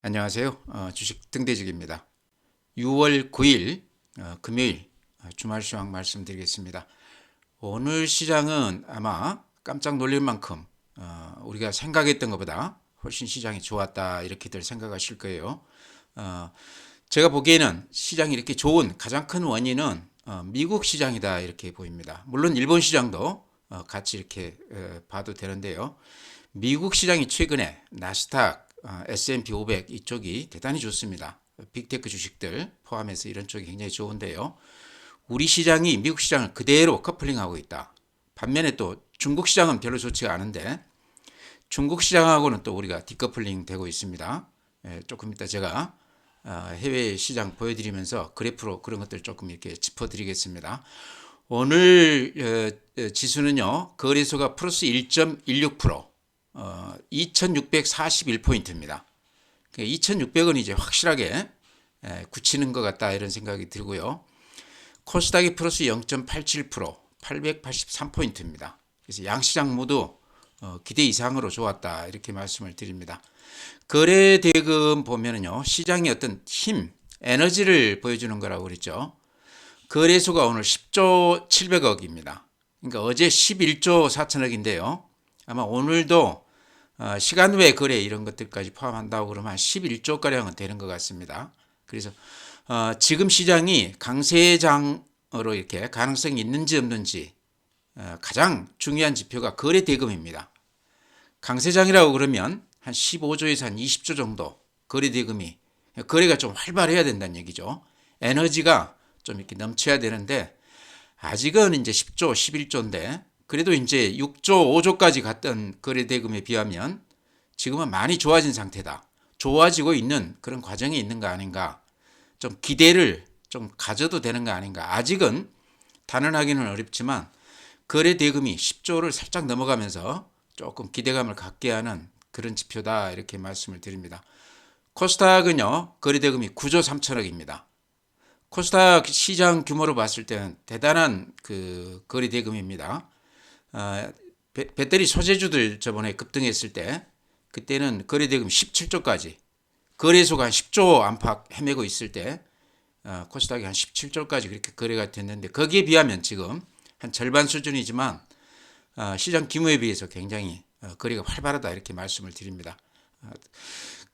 안녕하세요. 주식 등대직입니다. 6월 9일 금요일 주말 시황 말씀드리겠습니다. 오늘 시장은 아마 깜짝 놀랄 만큼 우리가 생각했던 것보다 훨씬 시장이 좋았다 이렇게들 생각하실 거예요. 제가 보기에는 시장이 이렇게 좋은 가장 큰 원인은 미국 시장이다 이렇게 보입니다. 물론 일본 시장도 같이 이렇게 봐도 되는데요. 미국 시장이 최근에 나스닥, S&P 500 이쪽이 대단히 좋습니다. 빅테크 주식들 포함해서 이런 쪽이 굉장히 좋은데요. 우리 시장이 미국 시장을 그대로 커플링하고 있다. 반면에 또 중국 시장은 별로 좋지가 않은데 중국 시장하고는 또 우리가 디커플링 되고 있습니다. 조금 이따 제가 해외 시장 보여드리면서 그래프로 그런 것들 조금 이렇게 짚어드리겠습니다. 오늘 지수는요, 거래소가 플러스 1.16%, 2641포인트입니다. 2600은 이제 확실하게 굳히는 것 같다 이런 생각이 들고요. 코스닥이 플러스 0.87%, 883포인트입니다. 그래서 양시장 모두 기대 이상으로 좋았다 이렇게 말씀을 드립니다. 거래 대금 보면은요, 시장의 어떤 힘, 에너지를 보여주는 거라고 그랬죠. 거래소가 오늘 10조 700억입니다. 그러니까 어제 11조 4천억인데요. 아마 오늘도 시간 외 거래 이런 것들까지 포함한다고 그러면 한 11조가량은 되는 것 같습니다. 그래서 지금 시장이 강세장으로 이렇게 가능성이 있는지 없는지 가장 중요한 지표가 거래 대금입니다. 강세장이라고 그러면 한 15조에서 한 20조 정도 거래 대금이 거래가 좀 활발해야 된다는 얘기죠. 에너지가 좀 이렇게 넘쳐야 되는데 아직은 이제 10조, 11조인데 그래도 이제 6조, 5조까지 갔던 거래 대금에 비하면 지금은 많이 좋아진 상태다. 좋아지고 있는 그런 과정이 있는 거 아닌가. 좀 기대를 좀 가져도 되는 거 아닌가. 아직은 단언하기는 어렵지만 거래 대금이 10조를 살짝 넘어가면서 조금 기대감을 갖게 하는 그런 지표다 이렇게 말씀을 드립니다. 코스닥은요, 거래 대금이 9조 3천억입니다. 코스닥 시장 규모로 봤을 때는 대단한 그 거래 대금입니다. 배터리 소재주들 저번에 급등했을 때 그때는 거래 대금 17조까지 거래소가 한 10조 안팎 헤매고 있을 때 코스닥이 한 17조까지 그렇게 거래가 됐는데 거기에 비하면 지금 한 절반 수준이지만 시장 규모에 비해서 굉장히 거래가 활발하다 이렇게 말씀을 드립니다.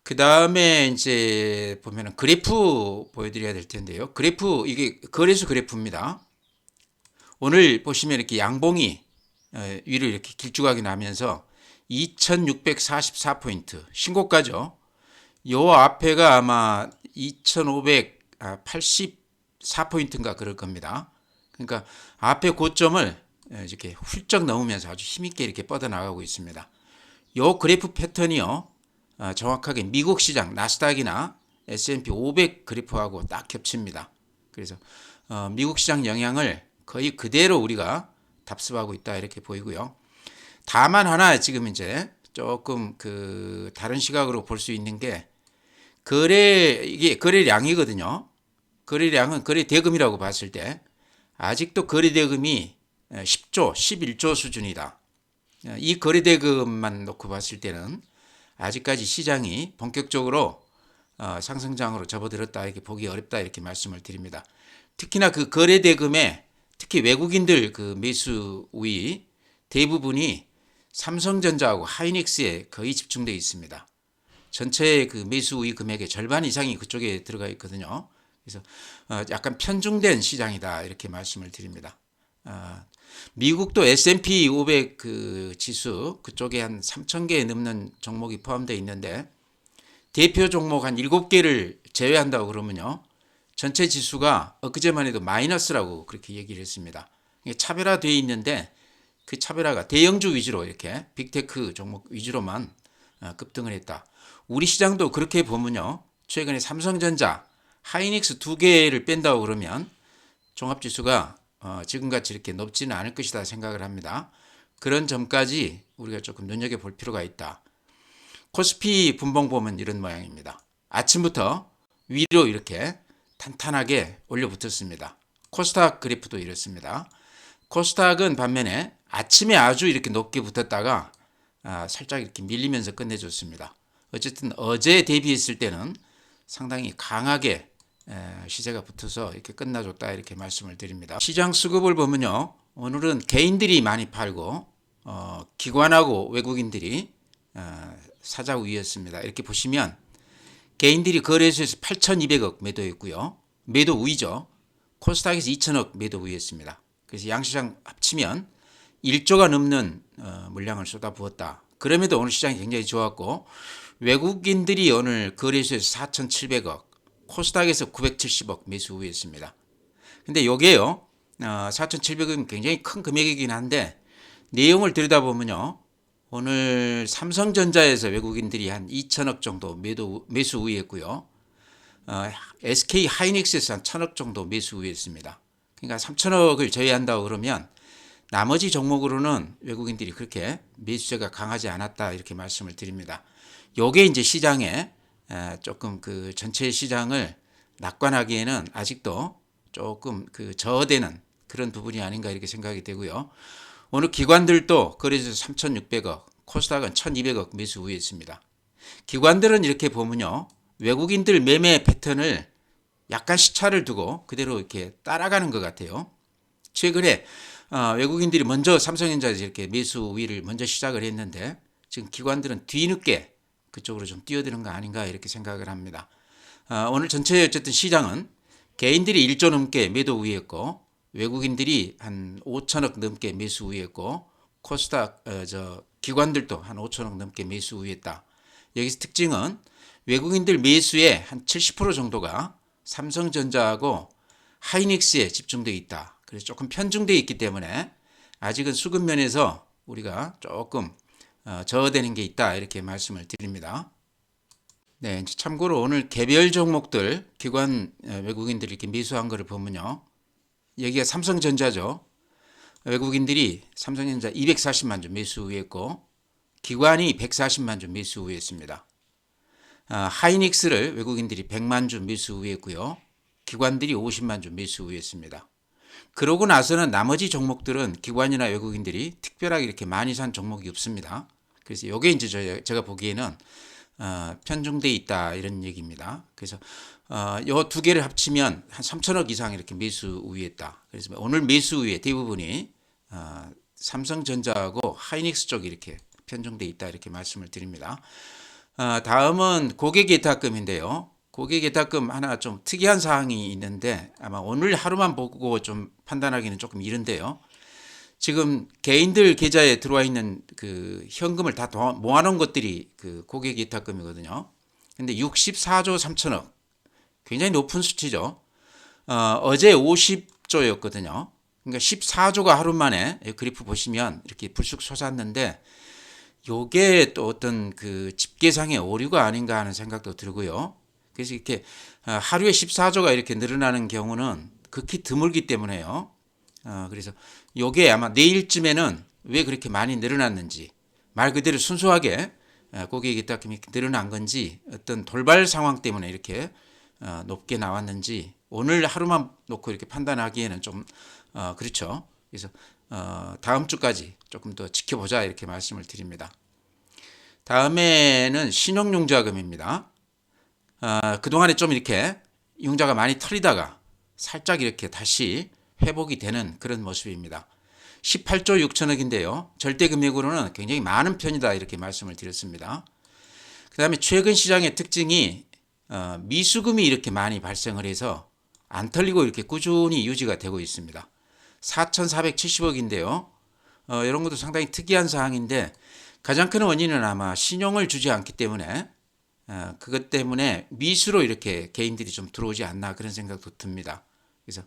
그 다음에 이제 보면은 그래프 보여드려야 될 텐데요. 그래프 이게 거래소 그래프입니다. 오늘 보시면 이렇게 양봉이 위로 이렇게 길쭉하게 나면서 2644포인트 신고가죠. 요 앞에가 아마 2584포인트인가 그럴 겁니다. 그러니까 앞에 고점을 이렇게 훌쩍 넘으면서 아주 힘있게 이렇게 뻗어나가고 있습니다. 요 그래프 패턴이요. 정확하게 미국 시장 나스닥이나 S&P 500 그래프하고 딱 겹칩니다. 그래서 미국 시장 영향을 거의 그대로 우리가 답습하고 있다 이렇게 보이고요. 다만 하나 지금 이제 조금 그 다른 시각으로 볼 수 있는 게 이게 거래량이거든요. 거래량은 거래 대금이라고 봤을 때 아직도 거래 대금이 10조, 11조 수준이다. 이 거래 대금만 놓고 봤을 때는 아직까지 시장이 본격적으로 상승장으로 접어들었다 이렇게 보기 어렵다 이렇게 말씀을 드립니다. 특히나 그 거래 대금에 특히 외국인들 그 매수 우위 대부분이 삼성전자하고 하이닉스에 거의 집중되어 있습니다. 전체 그 매수 우위 금액의 절반 이상이 그쪽에 들어가 있거든요. 그래서 약간 편중된 시장이다 이렇게 말씀을 드립니다. 미국도 S&P 500 그 지수 그쪽에 한 3,000개 넘는 종목이 포함되어 있는데 대표 종목 한 7개를 제외한다고 그러면요. 전체 지수가 엊그제만 해도 마이너스라고 그렇게 얘기를 했습니다. 차별화되어 있는데 그 차별화가 대형주 위주로 이렇게 빅테크 종목 위주로만 급등을 했다. 우리 시장도 그렇게 보면요. 최근에 삼성전자, 하이닉스 두 개를 뺀다고 그러면 종합지수가 지금같이 이렇게 높지는 않을 것이다 생각을 합니다. 그런 점까지 우리가 조금 눈여겨볼 필요가 있다. 코스피 분봉 보면 이런 모양입니다. 아침부터 위로 이렇게 탄탄하게 올려붙었습니다. 코스닥 그래프도 이렇습니다. 코스닥은 반면에 아침에 아주 이렇게 높게 붙었다가 살짝 이렇게 밀리면서 끝내줬습니다. 어쨌든 어제 대비했을 때는 상당히 강하게 시세가 붙어서 이렇게 끝나줬다 이렇게 말씀을 드립니다. 시장 수급을 보면요, 오늘은 개인들이 많이 팔고 기관하고 외국인들이 사자 우위였습니다. 이렇게 보시면 개인들이 거래소에서 8,200억 매도했고요. 매도 우위죠. 코스닥에서 2,000억 매도 우위였습니다. 그래서 양시장 합치면 1조가 넘는 물량을 쏟아부었다. 그럼에도 오늘 시장이 굉장히 좋았고 외국인들이 오늘 거래소에서 4,700억, 코스닥에서 970억 매수 우위였습니다. 근데 요게요, 4,700억은 굉장히 큰 금액이긴 한데 내용을 들여다보면요, 오늘 삼성전자에서 외국인들이 한 2천억 정도 매수 우위했고요. SK 하이닉스에서 한 1,000억 정도 매수 우위했습니다. 그러니까 3천억을 제외한다고 그러면 나머지 종목으로는 외국인들이 그렇게 매수세가 강하지 않았다 이렇게 말씀을 드립니다. 요게 이제 시장에 조금 그 전체 시장을 낙관하기에는 아직도 조금 그 저어되는 그런 부분이 아닌가 이렇게 생각이 되고요. 오늘 기관들도 거래소 3,600억, 코스닥은 1,200억 매수 우위했습니다. 기관들은 이렇게 보면요, 외국인들 매매 패턴을 약간 시차를 두고 그대로 이렇게 따라가는 것 같아요. 최근에 외국인들이 먼저 삼성전자에서 이렇게 매수 우위를 먼저 시작을 했는데 지금 기관들은 뒤늦게 그쪽으로 좀 뛰어드는 거 아닌가 이렇게 생각을 합니다. 오늘 전체 어쨌든 시장은 개인들이 1조 넘게 매도 우위했고 외국인들이 한 5천억 넘게 매수 우위했고 코스닥 기관들도 한 5천억 넘게 매수 우위했다. 여기서 특징은 외국인들 매수의 한 70% 정도가 삼성전자하고 하이닉스에 집중되어 있다. 그래서 조금 편중되어 있기 때문에 아직은 수급 면에서 우리가 조금 저어되는 게 있다 이렇게 말씀을 드립니다. 네, 참고로 오늘 개별 종목들 기관 외국인들이 이렇게 매수한 거를 보면요, 여기가 삼성전자죠. 외국인들이 삼성전자 240만 주 매수 우위했고 기관이 140만 주 매수 우위했습니다. 하이닉스를 외국인들이 100만 주 매수 우위했고요. 기관들이 50만 주 매수 우위했습니다. 그러고 나서는 나머지 종목들은 기관이나 외국인들이 특별하게 이렇게 많이 산 종목이 없습니다. 그래서 이게 이제 제가 보기에는 편중돼 있다 이런 얘기입니다. 그래서 요 두 개를 합치면 한 3천억 이상 이렇게 매수 우위했다. 그래서 오늘 매수 우위의 대부분이 삼성전자하고 하이닉스 쪽이 이렇게 편중돼 있다 이렇게 말씀을 드립니다. 다음은 고객예탁금인데요. 고객예탁금 하나 좀 특이한 사항이 있는데 아마 오늘 하루만 보고 좀 판단하기는 조금 이른데요. 지금 개인들 계좌에 들어와 있는 그 현금을 다 모아놓은 것들이 그 고객예탁금이거든요. 근데 64조 3천억, 굉장히 높은 수치죠. 어제 50조였거든요. 그러니까 14조가 하루 만에 그래프 보시면 이렇게 불쑥 솟았는데 요게 또 어떤 그 집계상의 오류가 아닌가 하는 생각도 들고요. 그래서 이렇게 하루에 14조가 이렇게 늘어나는 경우는 극히 드물기 때문에요. 그래서 요게 아마 내일쯤에는 왜 그렇게 많이 늘어났는지, 말 그대로 순수하게 고객예탁금이 이렇게 늘어난 건지 어떤 돌발 상황 때문에 이렇게 높게 나왔는지 오늘 하루만 놓고 이렇게 판단하기에는 좀 그렇죠. 그래서 다음 주까지 조금 더 지켜보자 이렇게 말씀을 드립니다. 다음에는 신용융자금입니다. 그동안에 좀 이렇게 융자가 많이 털리다가 살짝 이렇게 다시 회복이 되는 그런 모습입니다. 18조 6천억인데요. 절대 금액으로는 굉장히 많은 편이다 이렇게 말씀을 드렸습니다. 그 다음에 최근 시장의 특징이 미수금이 이렇게 많이 발생을 해서 안 털리고 이렇게 꾸준히 유지가 되고 있습니다. 4,470억인데요. 이런 것도 상당히 특이한 사항인데 가장 큰 원인은 아마 신용을 주지 않기 때문에 그것 때문에 미수로 이렇게 개인들이 좀 들어오지 않나 그런 생각도 듭니다. 그래서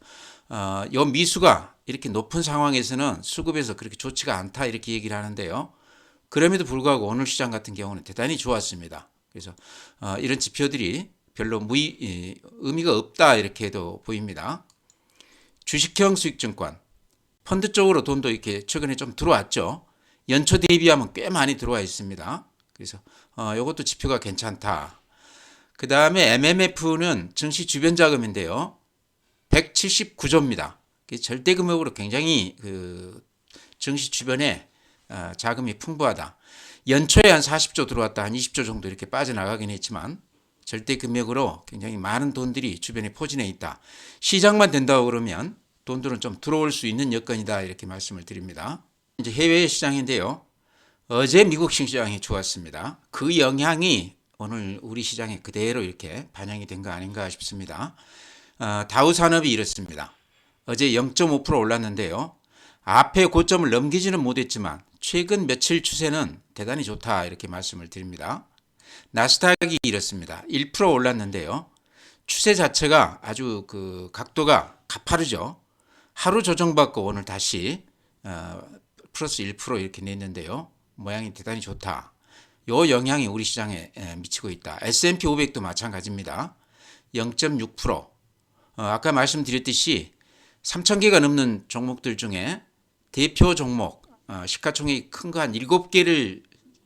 이 미수가 이렇게 높은 상황에서는 수급에서 그렇게 좋지가 않다 이렇게 얘기를 하는데요. 그럼에도 불구하고 오늘 시장 같은 경우는 대단히 좋았습니다. 그래서 이런 지표들이 별로 의미가 없다 이렇게도 보입니다. 주식형 수익증권, 펀드 쪽으로 돈도 이렇게 최근에 좀 들어왔죠. 연초 대비하면 꽤 많이 들어와 있습니다. 그래서 이것도 지표가 괜찮다. 그 다음에 MMF는 증시 주변 자금인데요. 179조입니다. 절대 금액으로 굉장히 그 증시 주변에 자금이 풍부하다. 연초에 한 40조 들어왔다, 한 20조 정도 이렇게 빠져나가긴 했지만 절대 금액으로 굉장히 많은 돈들이 주변에 포진해 있다. 시장만 된다고 그러면 돈들은 좀 들어올 수 있는 여건이다 이렇게 말씀을 드립니다. 이제 해외 시장인데요. 어제 미국 시장이 좋았습니다. 그 영향이 오늘 우리 시장에 그대로 이렇게 반영이 된 거 아닌가 싶습니다. 다우 산업이 이렇습니다. 어제 0.5% 올랐는데요. 앞에 고점을 넘기지는 못했지만 최근 며칠 추세는 대단히 좋다 이렇게 말씀을 드립니다. 나스닥이 이렇습니다. 1% 올랐는데요. 추세 자체가 아주 그 각도가 가파르죠. 하루 조정받고 오늘 다시 플러스 1% 이렇게 냈는데요. 모양이 대단히 좋다. 요 영향이 우리 시장에 미치고 있다. S&P 500도 마찬가지입니다. 0.6%. 아까 말씀드렸듯이 3,000개가 넘는 종목들 중에 대표 종목 시가총액이 큰 거 한 7개를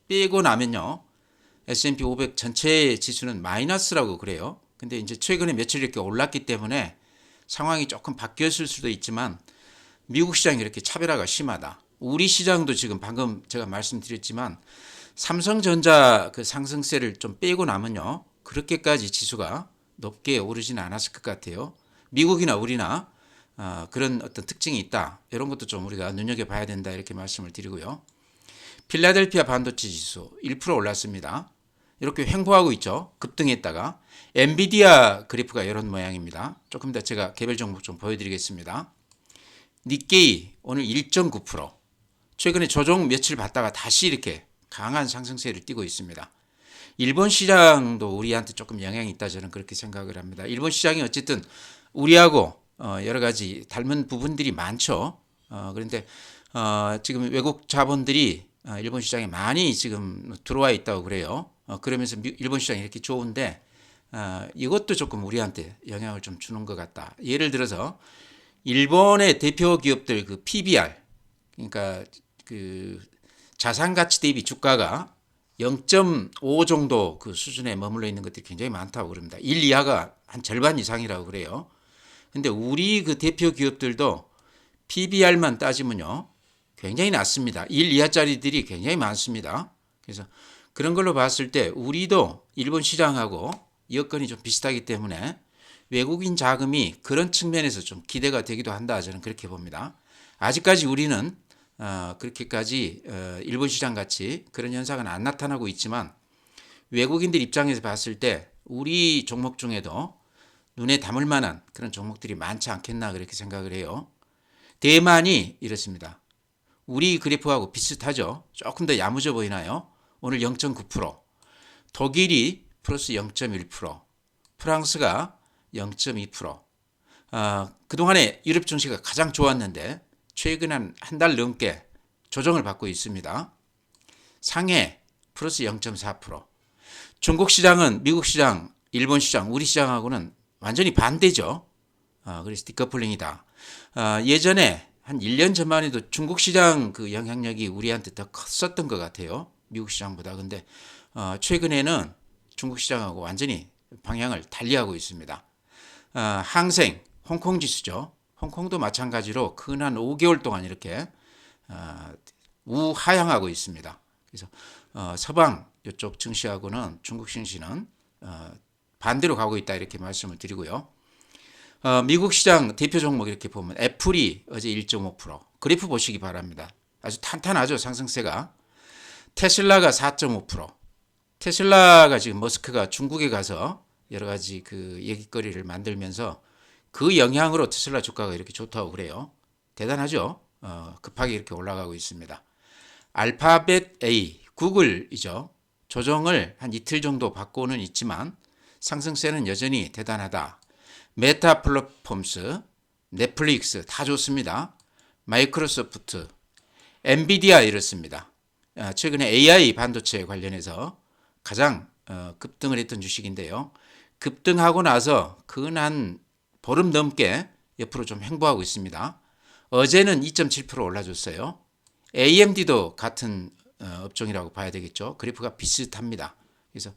빼고 나면요. S&P 500 전체 지수는 마이너스라고 그래요. 근데 이제 최근에 며칠 이렇게 올랐기 때문에 상황이 조금 바뀌었을 수도 있지만 미국 시장이 이렇게 차별화가 심하다. 우리 시장도 지금 방금 제가 말씀드렸지만 삼성전자 그 상승세를 좀 빼고 나면요. 그렇게까지 지수가 높게 오르지는 않았을 것 같아요. 미국이나 우리나 그런 어떤 특징이 있다. 이런 것도 좀 우리가 눈여겨봐야 된다 이렇게 말씀을 드리고요. 필라델피아 반도체 지수 1% 올랐습니다. 이렇게 횡보하고 있죠. 급등했다가 엔비디아 그래프가 이런 모양입니다. 조금 더 제가 개별 종목 좀 보여드리겠습니다. 니케이 오늘 1.9%. 최근에 조정 며칠 받다가 다시 이렇게 강한 상승세를 띠고 있습니다. 일본 시장도 우리한테 조금 영향이 있다 저는 그렇게 생각을 합니다. 일본 시장이 어쨌든 우리하고 여러 가지 닮은 부분들이 많죠. 그런데 지금 외국 자본들이 일본 시장에 많이 지금 들어와 있다고 그래요. 그러면서 일본 시장이 이렇게 좋은데 이것도 조금 우리한테 영향을 좀 주는 것 같다. 예를 들어서 일본의 대표 기업들 그 PBR 그러니까 그 자산 가치 대비 주가가 0.5 정도 그 수준에 머물러 있는 것들이 굉장히 많다고 그럽니다. 1 이하가 한 절반 이상이라고 그래요. 근데 우리 그 대표 기업들도 PBR만 따지면요. 굉장히 낮습니다. 1 이하짜리들이 굉장히 많습니다. 그래서 그런 걸로 봤을 때 우리도 일본 시장하고 여건이 좀 비슷하기 때문에 외국인 자금이 그런 측면에서 좀 기대가 되기도 한다. 저는 그렇게 봅니다. 아직까지 우리는 그렇게까지 일본 시장 같이 그런 현상은 안 나타나고 있지만 외국인들 입장에서 봤을 때 우리 종목 중에도 눈에 담을 만한 그런 종목들이 많지 않겠나 그렇게 생각을 해요. 대만이 이렇습니다. 우리 그래프하고 비슷하죠. 조금 더 야무져 보이나요? 오늘 0.9%, 독일이 플러스 0.1%, 프랑스가 0.2%. 그동안에 유럽 증시가 가장 좋았는데 최근 한 달 넘게 조정을 받고 있습니다. 상해 플러스 0.4%. 중국 시장은 미국 시장, 일본 시장, 우리 시장하고는 완전히 반대죠. 그래서 디커플링이다. 예전에 한 1년 전만 해도 중국 시장 그 영향력이 우리한테 더 컸었던 것 같아요. 미국 시장보다. 근데 최근에는 중국 시장하고 완전히 방향을 달리하고 있습니다. 항생, 홍콩 지수죠. 홍콩도 마찬가지로 근 한 5개월 동안 이렇게 우하향하고 있습니다. 그래서 서방 이쪽 증시하고는 중국 증시는 반대로 가고 있다 이렇게 말씀을 드리고요. 미국 시장 대표 종목 이렇게 보면 애플이 어제 1.5% 그래프 보시기 바랍니다. 아주 탄탄하죠 상승세가. 테슬라가 4.5%. 테슬라가 지금 머스크가 중국에 가서 여러 가지 그 얘기거리를 만들면서 그 영향으로 테슬라 주가가 이렇게 좋다고 그래요. 대단하죠. 급하게 이렇게 올라가고 있습니다. 알파벳 A, 구글이죠. 조정을 한 이틀 정도 받고는 있지만 상승세는 여전히 대단하다. 메타 플랫폼스, 넷플릭스 다 좋습니다. 마이크로소프트, 엔비디아 이렇습니다. 최근에 AI 반도체 관련해서 가장 급등을 했던 주식인데요. 급등하고 나서 근 보름 넘게 옆으로 좀 횡보하고 있습니다. 어제는 2.7% 올라줬어요. AMD도 같은 업종이라고 봐야 되겠죠. 그래프가 비슷합니다. 그래서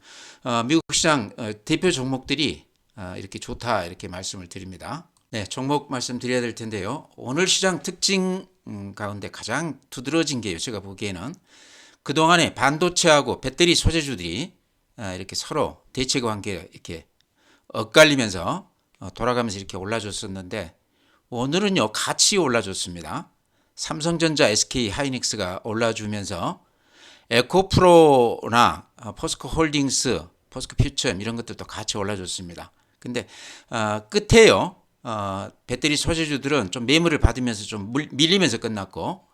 미국 시장 대표 종목들이 이렇게 좋다 이렇게 말씀을 드립니다. 네, 종목 말씀드려야 될 텐데요. 오늘 시장 특징 가운데 가장 두드러진 게요. 제가 보기에는 그동안에 반도체하고 배터리 소재주들이 이렇게 서로 대체 관계가 이렇게 엇갈리면서 돌아가면서 이렇게 올라줬었는데 오늘은요 같이 올라줬습니다. 삼성전자, SK 하이닉스가 올라주면서 에코프로나 포스코홀딩스, 포스코퓨처엠 이런 것들도 같이 올라줬습니다. 근데 끝에요 배터리 소재주들은 좀 매물을 받으면서 좀 밀리면서 끝났고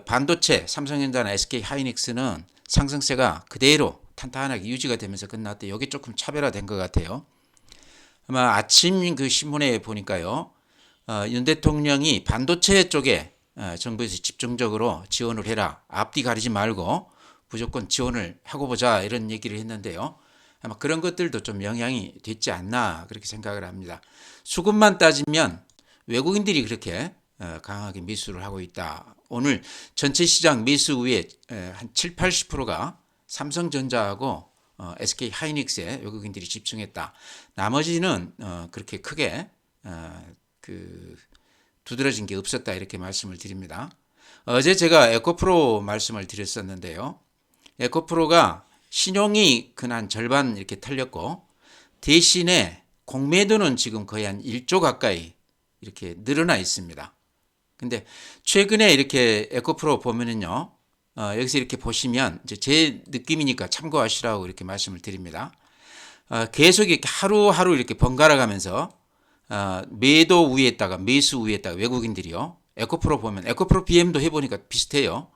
반도체 삼성전자나 SK 하이닉스는 상승세가 그대로 탄탄하게 유지가 되면서 끝났대. 여기 조금 차별화된 것 같아요. 아마 아침 그 신문에 보니까요 윤 대통령이 반도체 쪽에 정부에서 집중적으로 지원을 해라. 앞뒤 가리지 말고 무조건 지원을 하고 보자 이런 얘기를 했는데요. 아마 그런 것들도 좀 영향이 됐지 않나 그렇게 생각을 합니다. 수급만 따지면 외국인들이 그렇게 강하게 매수를 하고 있다. 오늘 전체 시장 매수 우위에 한 7, 80%가 삼성전자하고 SK 하이닉스에 외국인들이 집중했다. 나머지는 그렇게 크게 두드러진 게 없었다 이렇게 말씀을 드립니다. 어제 제가 에코프로 말씀을 드렸었는데요. 에코프로가 신용이 한 절반 이렇게 털렸고 대신에 공매도는 지금 거의 한 1조 가까이 이렇게 늘어나 있습니다. 근데 최근에 이렇게 에코프로 보면은요, 여기서 이렇게 보시면 이제 제 느낌이니까 참고하시라고 이렇게 말씀을 드립니다. 계속 이렇게 하루하루 이렇게 번갈아 가면서 매도 우위에다가 매수 우위에다가 외국인들이요. 에코프로 보면 에코프로 BM도 해보니까 비슷해요.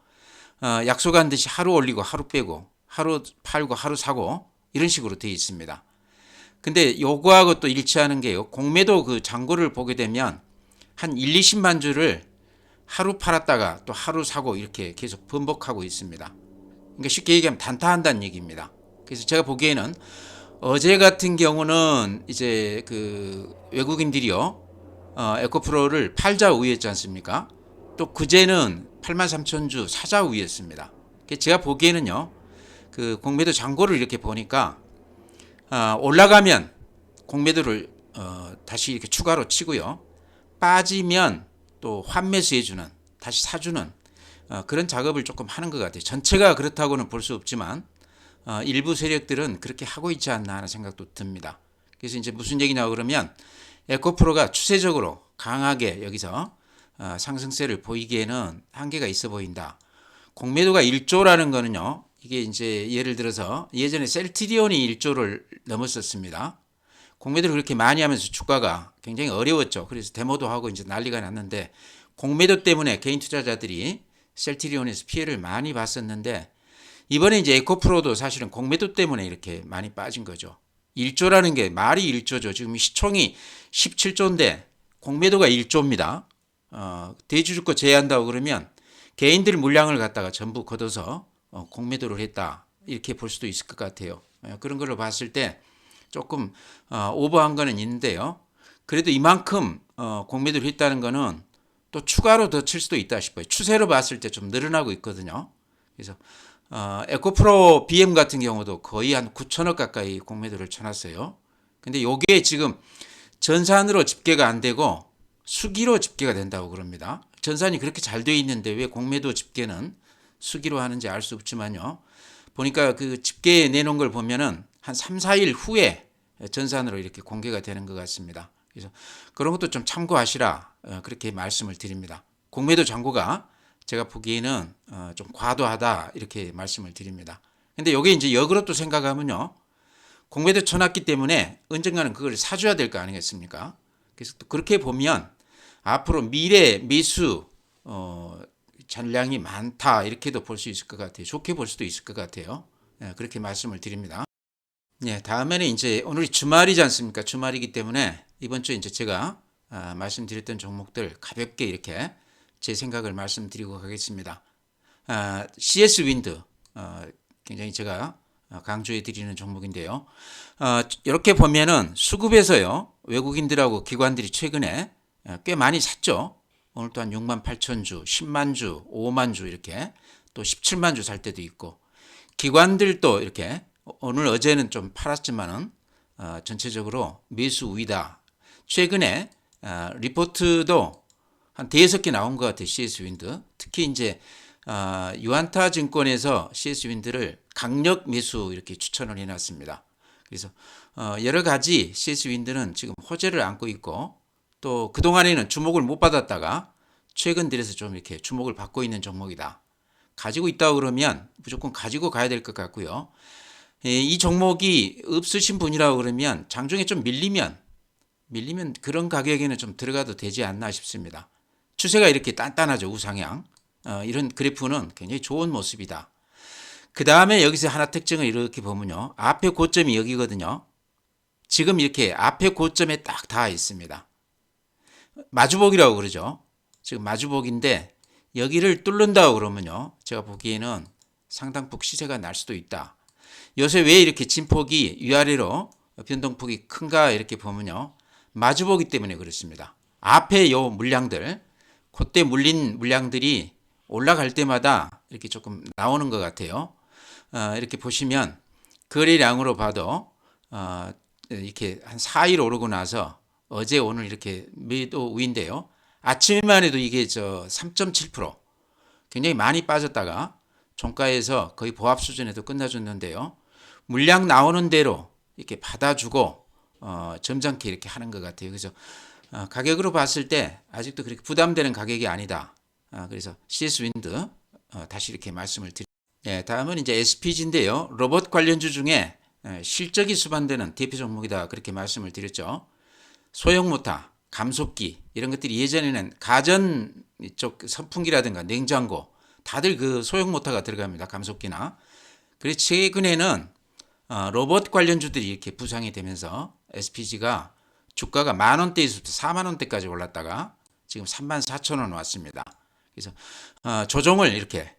약속한 듯이 하루 올리고 하루 빼고 하루 팔고 하루 사고 이런 식으로 되어 있습니다. 근데 요거하고 또 일치하는 게요. 공매도 그 잔고를 보게 되면 한 1, 20만 주를 하루 팔았다가 또 하루 사고 이렇게 계속 번복하고 있습니다. 그러니까 쉽게 얘기하면 단타한다는 얘기입니다. 그래서 제가 보기에는 어제 같은 경우는 이제 그 외국인들이요 에코프로를 팔자 우위였지 않습니까? 또 그제는 83,000주 사자 우위였습니다. 제가 보기에는요 그 공매도 잔고를 이렇게 보니까 올라가면 공매도를 다시 이렇게 추가로 치고요 빠지면 또 환매수해주는 다시 사주는 그런 작업을 조금 하는 것 같아요. 전체가 그렇다고는 볼 수 없지만 일부 세력들은 그렇게 하고 있지 않나 하는 생각도 듭니다. 그래서 이제 무슨 얘기냐 그러면 에코프로가 추세적으로 강하게 여기서 상승세를 보이기에는 한계가 있어 보인다. 공매도가 1조라는 거는요. 이게 이제 예를 들어서 예전에 셀트리온이 1조를 넘었었습니다. 공매도를 그렇게 많이 하면서 주가가 굉장히 어려웠죠. 그래서 데모도 하고 이제 난리가 났는데 공매도 때문에 개인 투자자들이 셀트리온에서 피해를 많이 봤었는데 이번에 이제 에코프로도 사실은 공매도 때문에 이렇게 많이 빠진 거죠. 1조라는 게 말이 1조죠. 지금 시총이 17조인데 공매도가 1조입니다. 대주주권 제외한다고 그러면 개인들 물량을 갖다가 전부 걷어서 공매도를 했다. 이렇게 볼 수도 있을 것 같아요. 그런 걸로 봤을 때 조금 오버한 거는 있는데요. 그래도 이만큼 공매도를 했다는 거는 또 추가로 더 칠 수도 있다 싶어요. 추세로 봤을 때 좀 늘어나고 있거든요. 그래서 에코프로 BM 같은 경우도 거의 한 9천억 가까이 공매도를 쳐놨어요. 근데 요게 지금 전산으로 집계가 안 되고 수기로 집계가 된다고 그럽니다. 전산이 그렇게 잘 되어 있는데 왜 공매도 집계는 수기로 하는지 알 수 없지만요. 보니까 그 집계 내놓은 걸 보면은 한 3, 4일 후에 전산으로 이렇게 공개가 되는 것 같습니다. 그래서 그런 것도 좀 참고하시라 그렇게 말씀을 드립니다. 공매도 잔고가 제가 보기에는 좀 과도하다 이렇게 말씀을 드립니다. 근데 이게 이제 역으로 또 생각하면요. 공매도 쳐놨기 때문에 언젠가는 그걸 사줘야 될 거 아니겠습니까? 그래서 또 그렇게 보면 앞으로 미래 매수 잔량이 많다 이렇게도 볼 수 있을 것 같아요. 좋게 볼 수도 있을 것 같아요. 그렇게 말씀을 드립니다. 다음에는 이제 오늘이 주말이지 않습니까? 주말이기 때문에 이번 주에 이제 제가 말씀드렸던 종목들 가볍게 이렇게 제 생각을 말씀드리고 가겠습니다. CS 윈드 굉장히 제가 강조해 드리는 종목인데요. 이렇게 보면은 수급에서요 외국인들하고 기관들이 최근에 꽤 많이 샀죠. 오늘 또한 6만 8천 주, 10만 주, 5만 주 이렇게 또 17만 주 살 때도 있고 기관들도 이렇게 오늘 어제는 좀 팔았지만은 전체적으로 매수 우위다. 최근에 리포트도 한 대여섯 개 나온 것 같아요. CS 윈드. 특히 이제 유안타 증권에서 CS 윈드를 강력 매수 이렇게 추천을 해놨습니다. 그래서 여러 가지 CS 윈드는 지금 호재를 안고 있고 또 그동안에는 주목을 못 받았다가 최근 들어서 좀 이렇게 주목을 받고 있는 종목이다. 가지고 있다고 그러면 무조건 가지고 가야 될 것 같고요. 이 종목이 없으신 분이라고 그러면 장중에 좀 밀리면 그런 가격에는 좀 들어가도 되지 않나 싶습니다. 추세가 이렇게 단단하죠. 우상향. 이런 그래프는 굉장히 좋은 모습이다. 그 다음에 여기서 하나 특징을 이렇게 보면요. 앞에 고점이 여기거든요. 지금 이렇게 앞에 고점에 딱 닿아 있습니다. 마주복이라고 그러죠. 지금 마주복인데 여기를 뚫는다고 그러면요. 제가 보기에는 상당폭 시세가 날 수도 있다. 요새 왜 이렇게 진폭이 위아래로 변동폭이 큰가 이렇게 보면요. 마주보기 때문에 그렇습니다. 앞에 요 물량들, 그때 물린 물량들이 올라갈 때마다 이렇게 조금 나오는 것 같아요. 이렇게 보시면 거래량으로 봐도 이렇게 한 4일 오르고 나서 어제 오늘 이렇게 매도 우인데요. 아침에만 해도 이게 3.7% 굉장히 많이 빠졌다가 종가에서 거의 보합 수준에도 끝나줬는데요. 물량 나오는 대로 이렇게 받아주고 점잖게 이렇게 하는 것 같아요. 그래서 가격으로 봤을 때 아직도 그렇게 부담되는 가격이 아니다. 그래서 CS 윈드 다시 이렇게 말씀을 드립니다. 네, 다음은 이제 SPG인데요. 로봇 관련주 중에 실적이 수반되는 대표 종목이다. 그렇게 말씀을 드렸죠. 소형 모터, 감속기 이런 것들이 예전에는 가전 쪽 선풍기라든가 냉장고 다들 그 소형 모터가 들어갑니다. 감속기나. 그래서 최근에는 로봇 관련주들이 이렇게 부상이 되면서 SPG가 주가가 10,000원대에서부터 40,000원대까지 올랐다가 지금 34,000원 왔습니다. 그래서 조정을 이렇게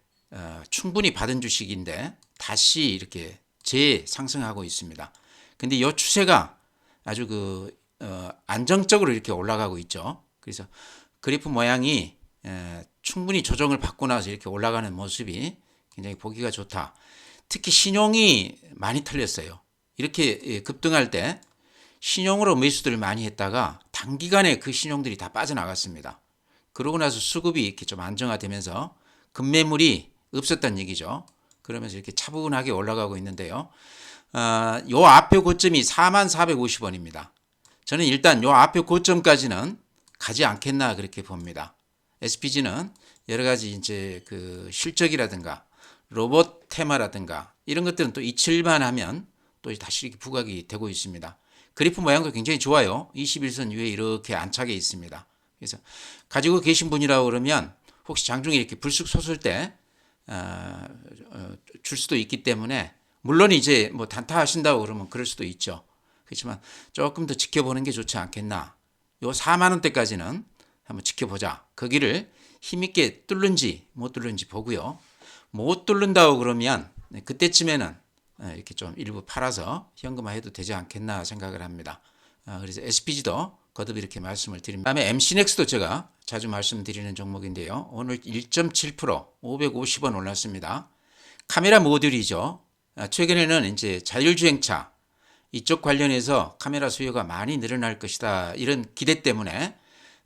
충분히 받은 주식인데 다시 이렇게 재상승하고 있습니다. 근데 이 추세가 아주 안정적으로 이렇게 올라가고 있죠. 그래서 그래프 모양이 충분히 조정을 받고 나서 이렇게 올라가는 모습이 굉장히 보기가 좋다. 특히 신용이 많이 털렸어요. 이렇게 급등할 때 신용으로 매수들을 많이 했다가 단기간에 그 신용들이 다 빠져나갔습니다. 그러고 나서 수급이 이렇게 좀 안정화되면서 급매물이 없었다는 얘기죠. 그러면서 이렇게 차분하게 올라가고 있는데요. 요 앞에 고점이 44,450원입니다. 저는 일단 요 앞에 고점까지는 가지 않겠나 그렇게 봅니다. SPG는 여러 가지 이제 그 실적이라든가 로봇 테마라든가 이런 것들은 또 이칠만 하면 또 다시 이렇게 부각이 되고 있습니다. 그래프 모양도 굉장히 좋아요. 21선 위에 이렇게 안착해 있습니다. 그래서 가지고 계신 분이라고 그러면 혹시 장중에 이렇게 불쑥 솟을 때 줄 수도 있기 때문에 물론 이제 뭐 단타 하신다고 그러면 그럴 수도 있죠. 그렇지만 조금 더 지켜보는 게 좋지 않겠나. 요 4만 원대까지는 한번 지켜보자. 거기를 힘있게 뚫는지 못 뚫는지 보고요. 못 뚫는다고 그러면 그때쯤에는 이렇게 좀 일부 팔아서 현금화해도 되지 않겠나 생각을 합니다. 그래서 SPG도 거듭 이렇게 말씀을 드립니다. 다음에 MC넥스도 제가 자주 말씀드리는 종목인데요. 오늘 1.7% 550원 올랐습니다. 카메라 모듈이죠. 최근에는 이제 자율주행차 이쪽 관련해서 카메라 수요가 많이 늘어날 것이다. 이런 기대 때문에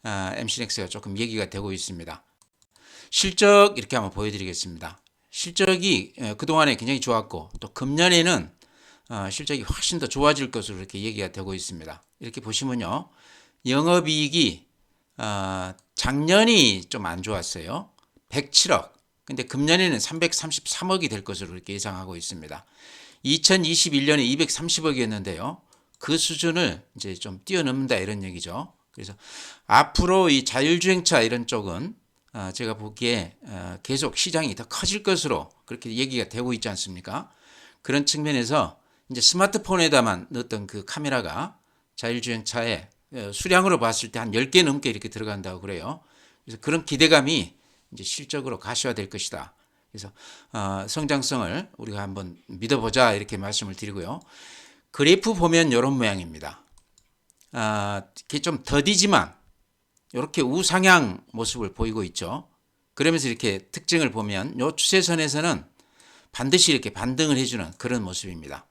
MC넥스가 조금 얘기가 되고 있습니다. 실적 이렇게 한번 보여드리겠습니다. 실적이 그동안에 굉장히 좋았고 또 금년에는 실적이 훨씬 더 좋아질 것으로 이렇게 얘기가 되고 있습니다. 이렇게 보시면요. 영업이익이 작년이 좀 안 좋았어요. 107억. 근데 금년에는 333억이 될 것으로 이렇게 예상하고 있습니다. 2021년에 230억이었는데요. 그 수준을 이제 좀 뛰어넘는다 이런 얘기죠. 그래서 앞으로 이 자율주행차 이런 쪽은 제가 보기에 계속 시장이 더 커질 것으로 그렇게 얘기가 되고 있지 않습니까? 그런 측면에서 이제 스마트폰에다만 넣었던 그 카메라가 자율주행차에 수량으로 봤을 때 한 10개 넘게 이렇게 들어간다고 그래요. 그래서 그런 기대감이 이제 실적으로 가시화될 것이다. 그래서 성장성을 우리가 한번 믿어보자 이렇게 말씀을 드리고요. 그래프 보면 이런 모양입니다. 이게 좀 더디지만 이렇게 우상향 모습을 보이고 있죠. 그러면서 이렇게 특징을 보면 이 추세선에서는 반드시 이렇게 반등을 해주는 그런 모습입니다.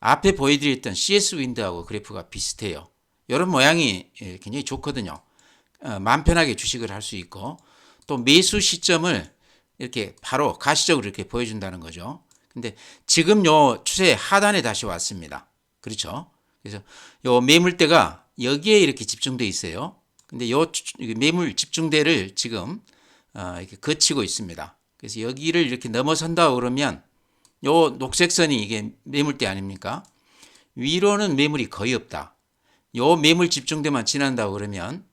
앞에 보여드렸던 CS 윈드하고 그래프가 비슷해요. 이런 모양이 굉장히 좋거든요. 마음 편하게 주식을 할 수 있고 또 매수 시점을 이렇게 바로 가시적으로 이렇게 보여준다는 거죠. 근데 지금 요 추세 하단에 다시 왔습니다. 그렇죠? 그래서 요 매물대가 여기에 이렇게 집중돼 있어요. 근데 요 매물 집중대를 지금 이렇게 거치고 있습니다. 그래서 여기를 이렇게 넘어선다 그러면 요 녹색 선이 이게 매물대 아닙니까? 위로는 매물이 거의 없다. 요 매물 집중대만 지난다 그러면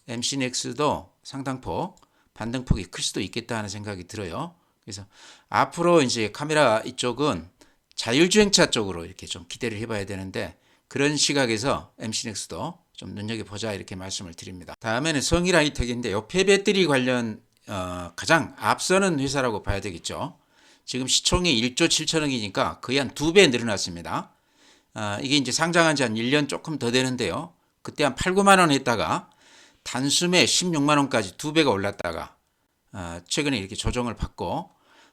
MC넥스도 상당폭 반등폭이 클 수도 있겠다 하는 생각이 들어요. 그래서 앞으로 이제 카메라 이쪽은 자율주행차 쪽으로 이렇게 좀 기대를 해봐야 되는데 그런 시각에서 MC넥스도 좀 눈여겨보자 이렇게 말씀을 드립니다. 다음에는 성일하이텍인데 요 폐배터리 관련 가장 앞서는 회사라고 봐야 되겠죠. 지금 시총이 1조 7천억이니까 거의 한 2배 늘어났습니다. 이게 이제 상장한 지 한 1년 조금 더 되는데요. 그때 한 8, 9만 원 했다가 단숨에 16만 원까지 2배가 올랐다가 최근에 이렇게 조정을 받고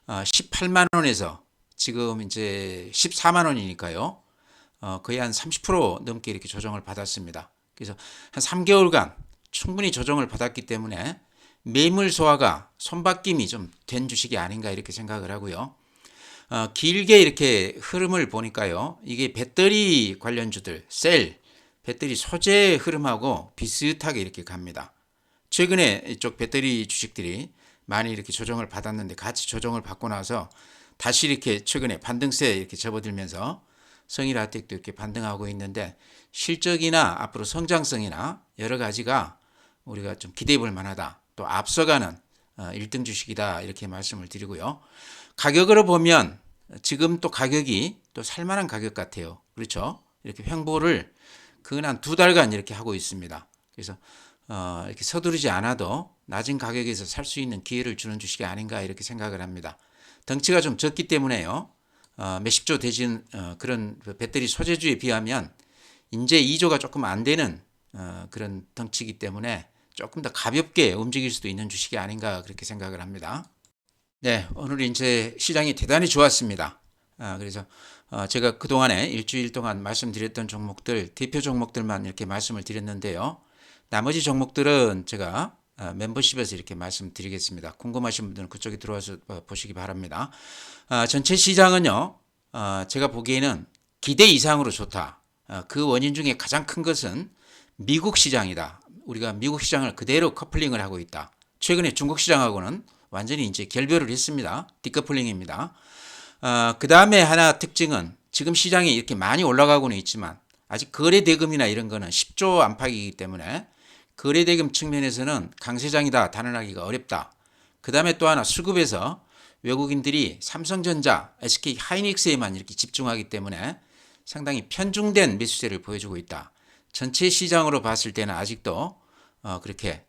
18만 원에서 지금 이제 14만 원이니까요. 거의 한 30% 넘게 이렇게 조정을 받았습니다. 그래서 한 3개월간 충분히 조정을 받았기 때문에 매물 소화가 손바뀜이 좀 된 주식이 아닌가 이렇게 생각을 하고요. 길게 이렇게 흐름을 보니까요. 이게 배터리 관련주들, 셀, 배터리 소재 흐름하고 비슷하게 이렇게 갑니다. 최근에 이쪽 배터리 주식들이 많이 이렇게 조정을 받았는데 같이 조정을 받고 나서 다시 이렇게 최근에 반등세에 이렇게 접어들면서 성일아텍도 이렇게 반등하고 있는데 실적이나 앞으로 성장성이나 여러 가지가 우리가 좀 기대해 볼 만하다. 또 앞서가는 1등 주식이다 이렇게 말씀을 드리고요. 가격으로 보면 지금 또 가격이 또 살만한 가격 같아요. 그렇죠? 이렇게 횡보를 근 한 2달간 이렇게 하고 있습니다. 그래서 이렇게 서두르지 않아도 낮은 가격에서 살 수 있는 기회를 주는 주식이 아닌가 이렇게 생각을 합니다. 덩치가 좀 적기 때문에요. 몇십조 되진 그런 배터리 소재주에 비하면 이제 2조가 조금 안 되는 그런 덩치이기 때문에 조금 더 가볍게 움직일 수도 있는 주식이 아닌가 그렇게 생각을 합니다. 네, 오늘 이제 시장이 대단히 좋았습니다. 그래서 제가 그동안에 일주일 동안 말씀드렸던 종목들, 대표 종목들만 이렇게 말씀을 드렸는데요. 나머지 종목들은 제가 멤버십에서 이렇게 말씀드리겠습니다. 궁금하신 분들은 그쪽에 들어와서 보시기 바랍니다. 전체 시장은요, 제가 보기에는 기대 이상으로 좋다. 그 원인 중에 가장 큰 것은 미국 시장이다. 우리가 미국 시장을 그대로 커플링을 하고 있다. 최근에 중국 시장하고는 완전히 이제 결별을 했습니다. 디커플링입니다. 그 다음에 하나 특징은 지금 시장이 이렇게 많이 올라가고는 있지만 아직 거래 대금이나 이런 거는 10조 안팎이기 때문에 거래 대금 측면에서는 강세장이다 단언하기가 어렵다. 그 다음에 또 하나 수급에서 외국인들이 삼성전자, SK 하이닉스에만 이렇게 집중하기 때문에 상당히 편중된 매수세를 보여주고 있다. 전체 시장으로 봤을 때는 아직도 그렇게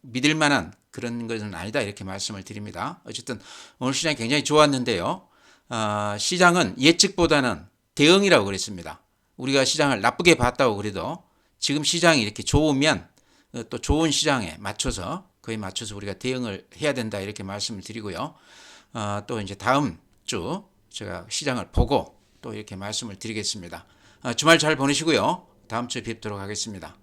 믿을 만한 그런 것은 아니다 이렇게 말씀을 드립니다. 어쨌든 오늘 시장이 굉장히 좋았는데요. 시장은 예측보다는 대응이라고 그랬습니다. 우리가 시장을 나쁘게 봤다고 그래도 지금 시장이 이렇게 좋으면 또 좋은 시장에 맞춰서 그에 맞춰서 우리가 대응을 해야 된다 이렇게 말씀을 드리고요. 또 이제 다음 주 제가 시장을 보고 또 이렇게 말씀을 드리겠습니다. 주말 잘 보내시고요. 다음 주에 뵙도록 하겠습니다.